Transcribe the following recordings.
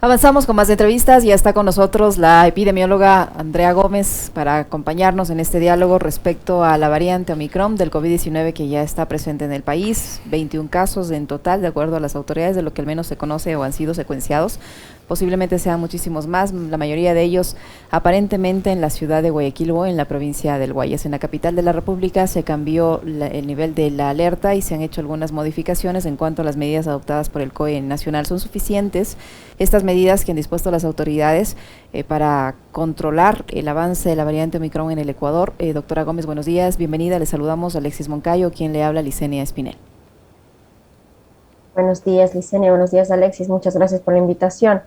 Avanzamos con más entrevistas. Ya está con nosotros la epidemióloga Andrea Gómez para acompañarnos en este diálogo respecto a la variante Omicron del COVID-19 que ya está presente en el país. 21 casos en total, de acuerdo a las autoridades, de lo que al menos se conoce o han sido secuenciados. Posiblemente sean muchísimos más, la mayoría de ellos aparentemente en la ciudad de Guayaquil o en la provincia del Guayas. En la capital de la República se cambió el nivel de la alerta y se han hecho algunas modificaciones en cuanto a las medidas adoptadas por el COE nacional. ¿Son suficientes estas medidas que han dispuesto las autoridades para controlar el avance de la variante Omicron en el Ecuador? Doctora Gómez, buenos días, bienvenida. Le saludamos a Alexis Moncayo, quien le habla, Licenia Espinel. Buenos días, Licenia. Buenos días, Alexis. Muchas gracias por la invitación.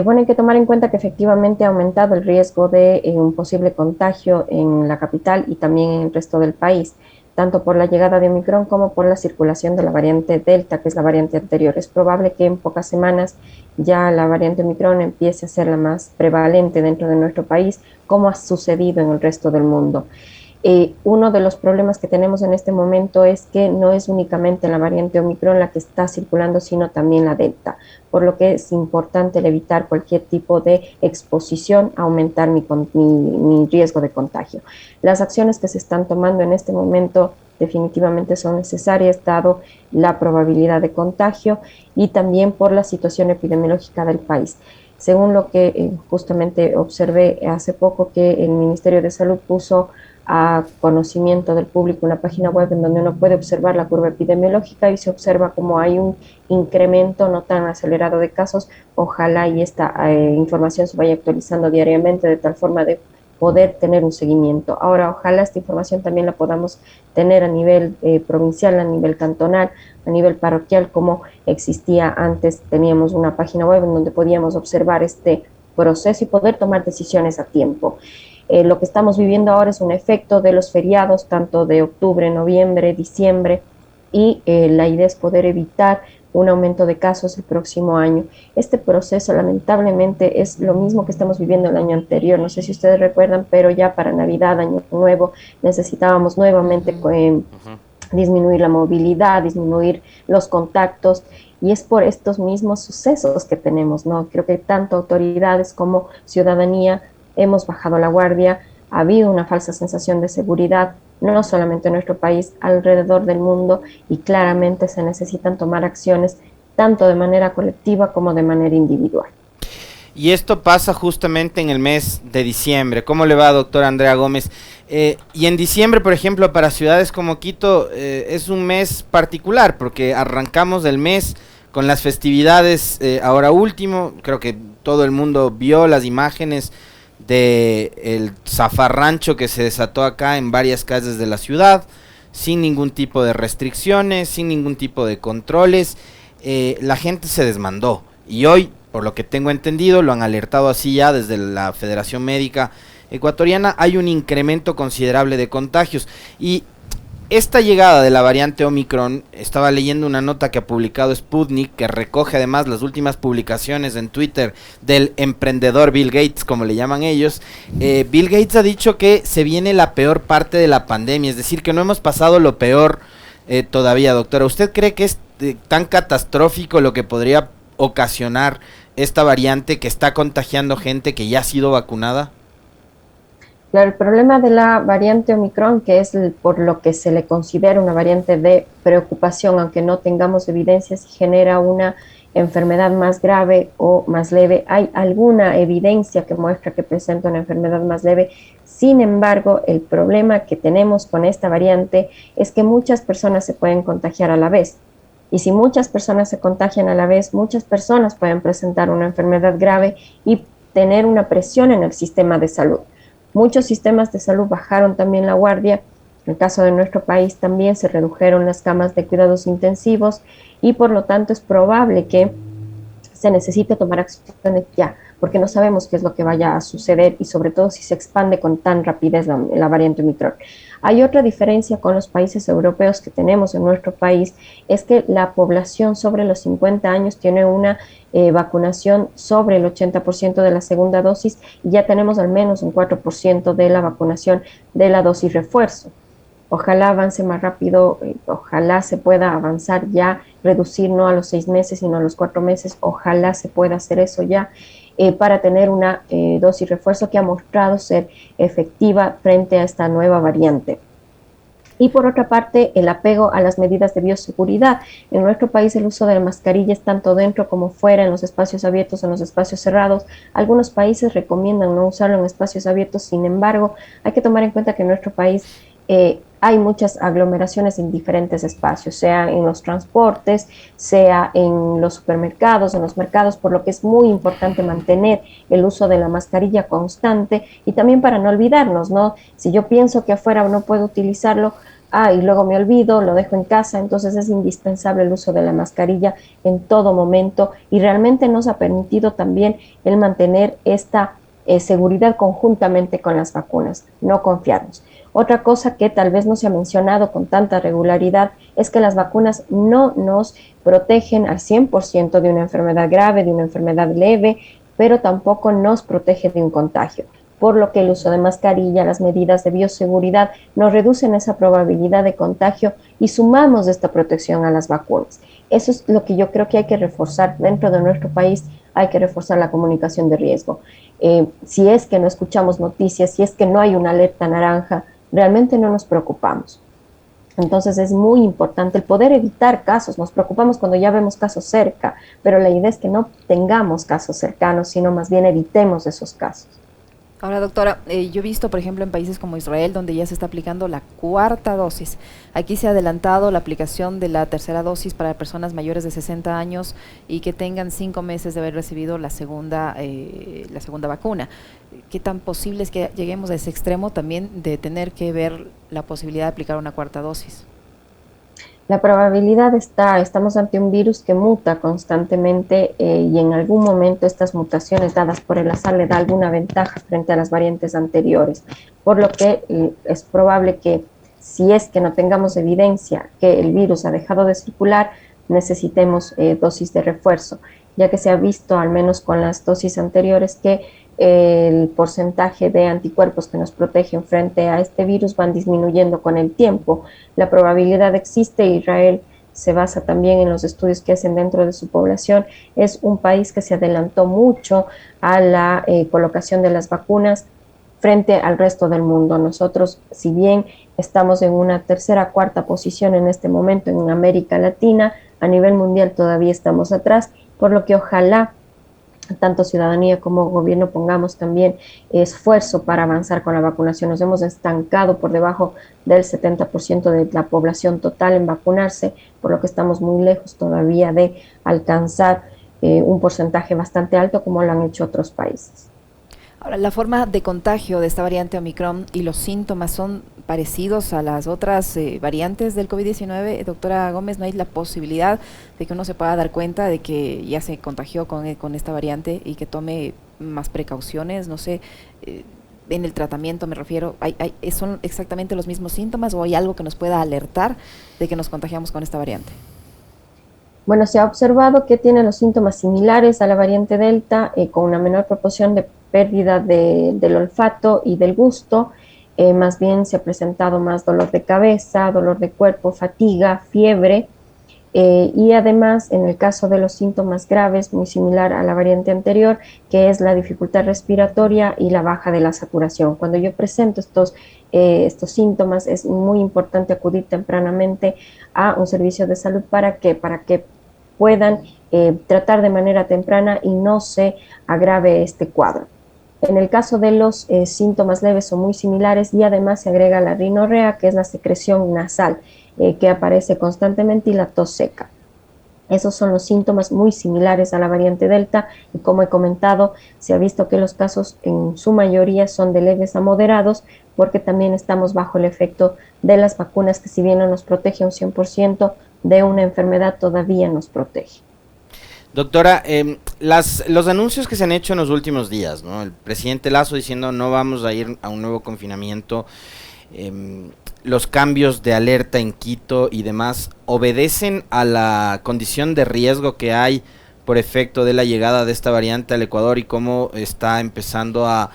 Bueno, hay que tomar en cuenta que efectivamente ha aumentado el riesgo de un posible contagio en la capital y también en el resto del país, tanto por la llegada de Omicron como por la circulación de la variante Delta, que es la variante anterior. Es probable que en pocas semanas ya la variante Omicron empiece a ser la más prevalente dentro de nuestro país, como ha sucedido en el resto del mundo. Uno de los problemas que tenemos en este momento es que no es únicamente la variante Omicron la que está circulando, sino también la Delta, por lo que es importante evitar cualquier tipo de exposición, aumentar mi riesgo de contagio. Las acciones que se están tomando en este momento definitivamente son necesarias, dado la probabilidad de contagio y también por la situación epidemiológica del país. Según lo que justamente observé hace poco, que el Ministerio de Salud puso a conocimiento del público una página web en donde uno puede observar la curva epidemiológica y se observa como hay un incremento no tan acelerado de casos. Ojalá y esta información se vaya actualizando diariamente de tal forma de poder tener un seguimiento. Ahora, ojalá esta información también la podamos tener a nivel provincial, a nivel cantonal, a nivel parroquial, como existía antes. Teníamos una página web en donde podíamos observar este proceso y poder tomar decisiones a tiempo. Lo que estamos viviendo ahora es un efecto de los feriados, tanto de octubre, noviembre, diciembre, y la idea es poder evitar un aumento de casos el próximo año. Este proceso lamentablemente es lo mismo que estamos viviendo el año anterior. No sé si ustedes recuerdan, pero ya para Navidad, Año Nuevo, necesitábamos nuevamente disminuir la movilidad, disminuir los contactos, y es por estos mismos sucesos que tenemos, ¿no? Creo que tanto autoridades como ciudadanía hemos bajado la guardia, ha habido una falsa sensación de seguridad, no solamente en nuestro país, alrededor del mundo, y claramente se necesitan tomar acciones tanto de manera colectiva como de manera individual. Y esto pasa justamente en el mes de diciembre. ¿Cómo le va, doctora Andrea Gómez? Y en diciembre, por ejemplo, para ciudades como Quito, es un mes particular, porque arrancamos el mes con las festividades. Ahora último, creo que todo el mundo vio las imágenes de el zafarrancho que se desató acá en varias calles de la ciudad, sin ningún tipo de restricciones, sin ningún tipo de controles. La gente se desmandó, y hoy, por lo que tengo entendido, lo han alertado así ya desde la Federación Médica Ecuatoriana, hay un incremento considerable de contagios. Y esta llegada de la variante Omicron, estaba leyendo una nota que ha publicado Sputnik, que recoge además las últimas publicaciones en Twitter del emprendedor Bill Gates, como le llaman ellos. Bill Gates ha dicho que se viene la peor parte de la pandemia, es decir, que no hemos pasado lo peor todavía, doctora. ¿Usted cree que es tan catastrófico lo que podría ocasionar esta variante que está contagiando gente que ya ha sido vacunada? Claro, el problema de la variante Omicron, que es por lo que se le considera una variante de preocupación, aunque no tengamos evidencias si genera una enfermedad más grave o más leve. Hay alguna evidencia que muestra que presenta una enfermedad más leve. Sin embargo, el problema que tenemos con esta variante es que muchas personas se pueden contagiar a la vez. Y si muchas personas se contagian a la vez, muchas personas pueden presentar una enfermedad grave y tener una presión en el sistema de salud. Muchos sistemas de salud bajaron también la guardia. En el caso de nuestro país también se redujeron las camas de cuidados intensivos, y por lo tanto es probable que se necesite tomar acciones ya, porque no sabemos qué es lo que vaya a suceder, y sobre todo si se expande con tan rapidez la variante Omicron. Hay otra diferencia con los países europeos que tenemos en nuestro país, es que la población sobre los 50 años tiene una vacunación sobre el 80% de la segunda dosis, y ya tenemos al menos un 4% de la vacunación de la dosis refuerzo. Ojalá avance más rápido, ojalá se pueda avanzar ya, reducir no a los 6 meses, sino a los 4 meses, ojalá se pueda hacer eso ya, para tener una dosis refuerzo que ha mostrado ser efectiva frente a esta nueva variante. Y por otra parte, el apego a las medidas de bioseguridad. En nuestro país el uso de la mascarilla es tanto dentro como fuera, en los espacios abiertos, en los espacios cerrados. Algunos países recomiendan no usarlo en espacios abiertos, sin embargo, hay que tomar en cuenta que en nuestro país hay muchas aglomeraciones en diferentes espacios, sea en los transportes, sea en los supermercados, en los mercados, por lo que es muy importante mantener el uso de la mascarilla constante y también para no olvidarnos, ¿no? Si yo pienso que afuera no puedo utilizarlo, y luego me olvido, lo dejo en casa, entonces es indispensable el uso de la mascarilla en todo momento y realmente nos ha permitido también el mantener esta seguridad conjuntamente con las vacunas, no confiarnos. Otra cosa que tal vez no se ha mencionado con tanta regularidad es que las vacunas no nos protegen al 100% de una enfermedad grave, de una enfermedad leve, pero tampoco nos protege de un contagio, por lo que el uso de mascarilla, las medidas de bioseguridad nos reducen esa probabilidad de contagio y sumamos esta protección a las vacunas. Eso es lo que yo creo que hay que reforzar dentro de nuestro país, hay que reforzar la comunicación de riesgo. Si es que no escuchamos noticias, si es que no hay una alerta naranja, realmente no nos preocupamos. Entonces es muy importante el poder evitar casos. Nos preocupamos cuando ya vemos casos cerca, pero la idea es que no tengamos casos cercanos, sino más bien evitemos esos casos. Ahora, doctora, yo he visto, por ejemplo, en países como Israel, donde ya se está aplicando la 4ª dosis. Aquí se ha adelantado la aplicación de la 3ª dosis para personas mayores de 60 años y que tengan 5 meses de haber recibido la segunda vacuna. ¿Qué tan posible es que lleguemos a ese extremo también de tener que ver la posibilidad de aplicar una 4ª dosis? La probabilidad estamos ante un virus que muta constantemente y en algún momento estas mutaciones dadas por el azar le da alguna ventaja frente a las variantes anteriores, por lo que es probable que si es que no tengamos evidencia que el virus ha dejado de circular, necesitemos dosis de refuerzo, ya que se ha visto, al menos con las dosis anteriores, que el porcentaje de anticuerpos que nos protegen frente a este virus van disminuyendo con el tiempo. La probabilidad existe. Israel se basa también en los estudios que hacen dentro de su población. Es un país que se adelantó mucho a la colocación de las vacunas frente al resto del mundo. Nosotros, si bien estamos en una 3ª, 4ª posición en este momento en América Latina, a nivel mundial todavía estamos atrás, por lo que ojalá tanto ciudadanía como gobierno pongamos también esfuerzo para avanzar con la vacunación. Nos hemos estancado por debajo del 70% de la población total en vacunarse, por lo que estamos muy lejos todavía de alcanzar un porcentaje bastante alto como lo han hecho otros países. Ahora, la forma de contagio de esta variante Omicron y los síntomas son parecidos a las otras variantes del COVID-19. Doctora Gómez, ¿no hay la posibilidad de que uno se pueda dar cuenta de que ya se contagió con esta variante y que tome más precauciones? No sé, en el tratamiento me refiero, ¿son exactamente los mismos síntomas o hay algo que nos pueda alertar de que nos contagiamos con esta variante? Bueno, se ha observado que tiene los síntomas similares a la variante Delta, con una menor proporción de pérdida del olfato y del gusto. Más bien se ha presentado más dolor de cabeza, dolor de cuerpo, fatiga, fiebre, y además en el caso de los síntomas graves, muy similar a la variante anterior, que es la dificultad respiratoria y la baja de la saturación. Cuando yo presento estos síntomas, es muy importante acudir tempranamente a un servicio de salud para que puedan tratar de manera temprana y no se agrave este cuadro. En el caso de los síntomas leves son muy similares y además se agrega la rinorrea, que es la secreción nasal que aparece constantemente, y la tos seca. Esos son los síntomas muy similares a la variante Delta y, como he comentado, se ha visto que los casos en su mayoría son de leves a moderados, porque también estamos bajo el efecto de las vacunas que, si bien no nos protege un 100% de una enfermedad, todavía nos protege. Doctora, los anuncios que se han hecho en los últimos días, ¿no? El presidente Lasso diciendo no vamos a ir a un nuevo confinamiento, los cambios de alerta en Quito y demás, ¿obedecen a la condición de riesgo que hay por efecto de la llegada de esta variante al Ecuador y cómo está empezando a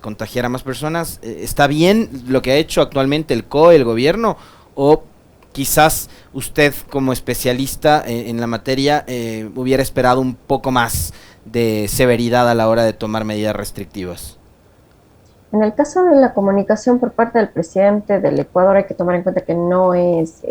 contagiar a más personas. ¿Está bien lo que ha hecho actualmente el COE, el gobierno, o quizás usted como especialista en la materia hubiera esperado un poco más de severidad a la hora de tomar medidas restrictivas? En el caso de la comunicación por parte del presidente del Ecuador, hay que tomar en cuenta que no es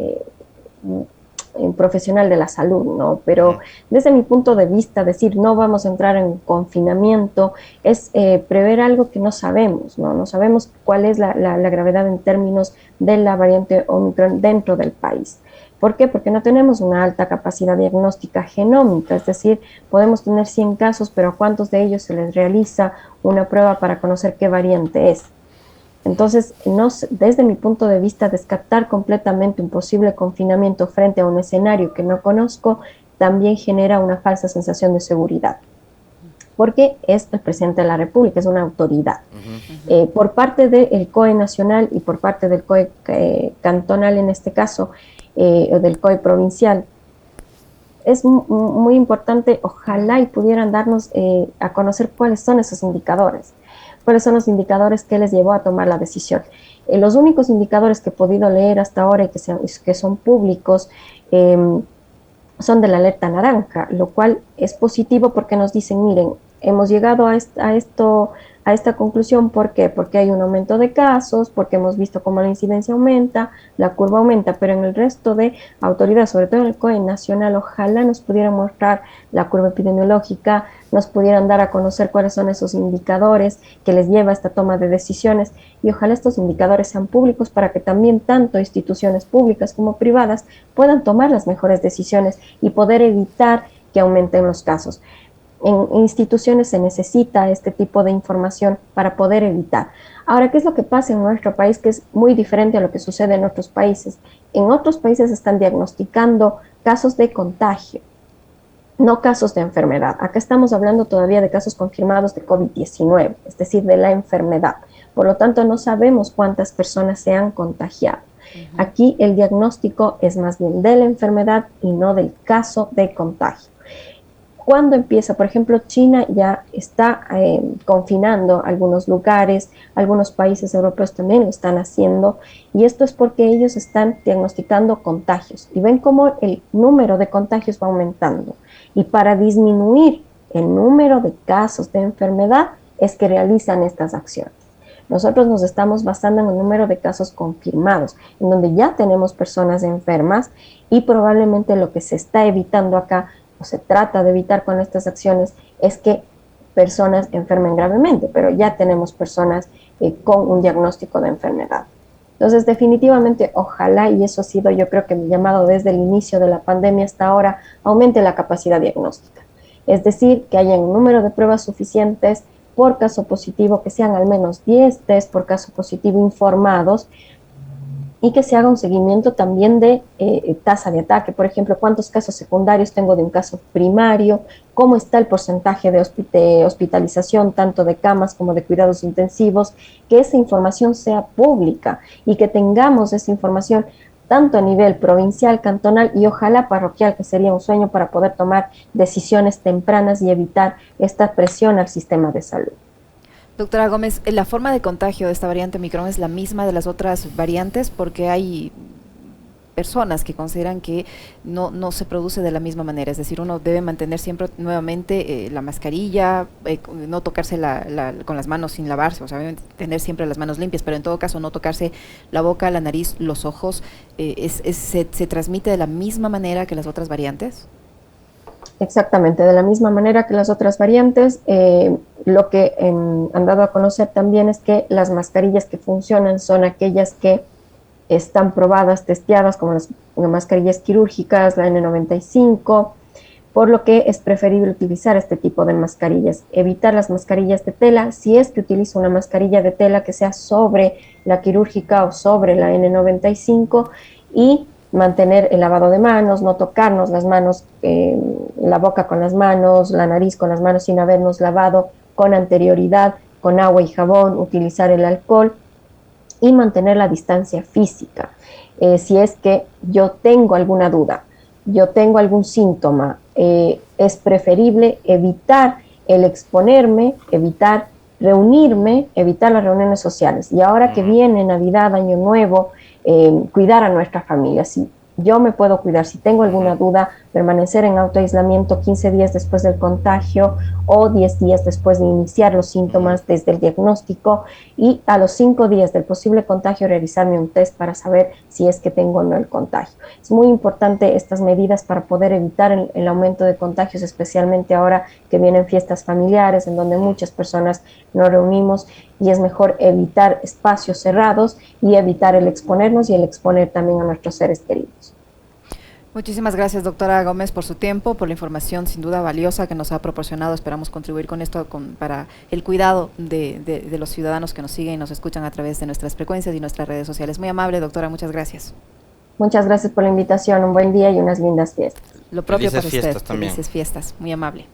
un profesional de la salud, ¿no? Pero desde mi punto de vista, decir no vamos a entrar en confinamiento es prever algo que no sabemos, ¿no? No sabemos cuál es la gravedad en términos de la variante Omicron dentro del país. ¿Por qué? Porque no tenemos una alta capacidad diagnóstica genómica, es decir, podemos tener 100 casos, pero ¿a cuántos de ellos se les realiza una prueba para conocer qué variante es? Entonces, desde mi punto de vista, descartar completamente un posible confinamiento frente a un escenario que no conozco también genera una falsa sensación de seguridad, porque es el presidente de la República, es una autoridad. Por parte del COE nacional y por parte del COE cantonal en este caso, o del COE provincial, es muy importante, ojalá y pudieran darnos a conocer cuáles son esos indicadores. ¿Cuáles son los indicadores que les llevó a tomar la decisión? Los únicos indicadores que he podido leer hasta ahora y que son públicos son de la alerta naranja, lo cual es positivo porque nos dicen, miren, hemos llegado a esta conclusión. ¿Por qué? Porque hay un aumento de casos, porque hemos visto cómo la incidencia aumenta, la curva aumenta, pero en el resto de autoridades, sobre todo en el COE nacional, ojalá nos pudieran mostrar la curva epidemiológica, nos pudieran dar a conocer cuáles son esos indicadores que les lleva a esta toma de decisiones, y ojalá estos indicadores sean públicos para que también tanto instituciones públicas como privadas puedan tomar las mejores decisiones y poder evitar que aumenten los casos. En instituciones se necesita este tipo de información para poder evitar. Ahora, ¿qué es lo que pasa en nuestro país? Que es muy diferente a lo que sucede en otros países. En otros países están diagnosticando casos de contagio, no casos de enfermedad. Acá estamos hablando todavía de casos confirmados de COVID-19, es decir, de la enfermedad. Por lo tanto, no sabemos cuántas personas se han contagiado. Aquí el diagnóstico es más bien de la enfermedad y no del caso de contagio. ¿Cuándo empieza? Por ejemplo, China ya está confinando algunos lugares, algunos países europeos también lo están haciendo, y esto es porque ellos están diagnosticando contagios y ven cómo el número de contagios va aumentando. Y para disminuir el número de casos de enfermedad es que realizan estas acciones. Nosotros nos estamos basando en el número de casos confirmados, en donde ya tenemos personas enfermas, y probablemente lo que se está evitando acá, o se trata de evitar con estas acciones, es que personas enfermen gravemente, pero ya tenemos personas con un diagnóstico de enfermedad. Entonces, definitivamente, ojalá, y eso ha sido yo creo que mi llamado desde el inicio de la pandemia hasta ahora, aumente la capacidad diagnóstica. Es decir, que haya un número de pruebas suficientes por caso positivo, que sean al menos 10 test por caso positivo informados, y que se haga un seguimiento también de tasa de ataque. Por ejemplo, cuántos casos secundarios tengo de un caso primario, cómo está el porcentaje de hospitalización, tanto de camas como de cuidados intensivos, que esa información sea pública y que tengamos esa información tanto a nivel provincial, cantonal y ojalá parroquial, que sería un sueño para poder tomar decisiones tempranas y evitar esta presión al sistema de salud. Doctora Gómez, ¿la forma de contagio de esta variante Omicron es la misma de las otras variantes? Porque hay personas que consideran que no se produce de la misma manera, es decir, uno debe mantener siempre nuevamente la mascarilla, no tocarse con las manos sin lavarse, o sea, tener siempre las manos limpias, pero en todo caso no tocarse la boca, la nariz, los ojos. ¿Se transmite de la misma manera que las otras variantes? Exactamente, de la misma manera que las otras variantes. Lo que han dado a conocer también es que las mascarillas que funcionan son aquellas que están probadas, testeadas, como las mascarillas quirúrgicas, la N95, por lo que es preferible utilizar este tipo de mascarillas, evitar las mascarillas de tela. Si es que utilizo una mascarilla de tela, que sea sobre la quirúrgica o sobre la N95, y mantener el lavado de manos, no tocarnos las manos, la boca con las manos, la nariz con las manos sin habernos lavado con anterioridad, con agua y jabón, utilizar el alcohol y mantener la distancia física. Si es que yo tengo alguna duda, yo tengo algún síntoma, es preferible evitar el exponerme, evitar reunirme, evitar las reuniones sociales. Y ahora que viene Navidad, Año Nuevo, cuidar a nuestra familia. Si yo me puedo cuidar, si tengo alguna duda, permanecer en autoaislamiento 15 días después del contagio o 10 días después de iniciar los síntomas desde el diagnóstico, y a los 5 días del posible contagio realizarme un test para saber si es que tengo o no el contagio. Es muy importante estas medidas para poder evitar el aumento de contagios, especialmente ahora que vienen fiestas familiares en donde muchas personas nos reunimos, y es mejor evitar espacios cerrados y evitar el exponernos y el exponer también a nuestros seres queridos. Muchísimas gracias, doctora Gómez, por su tiempo, por la información sin duda valiosa que nos ha proporcionado. Esperamos contribuir con esto para el cuidado de los ciudadanos que nos siguen y nos escuchan a través de nuestras frecuencias y nuestras redes sociales. Muy amable, doctora, muchas gracias. Muchas gracias por la invitación, un buen día y unas lindas fiestas. Lo propio Felices para usted, fiestas también. felices fiestas, muy amable.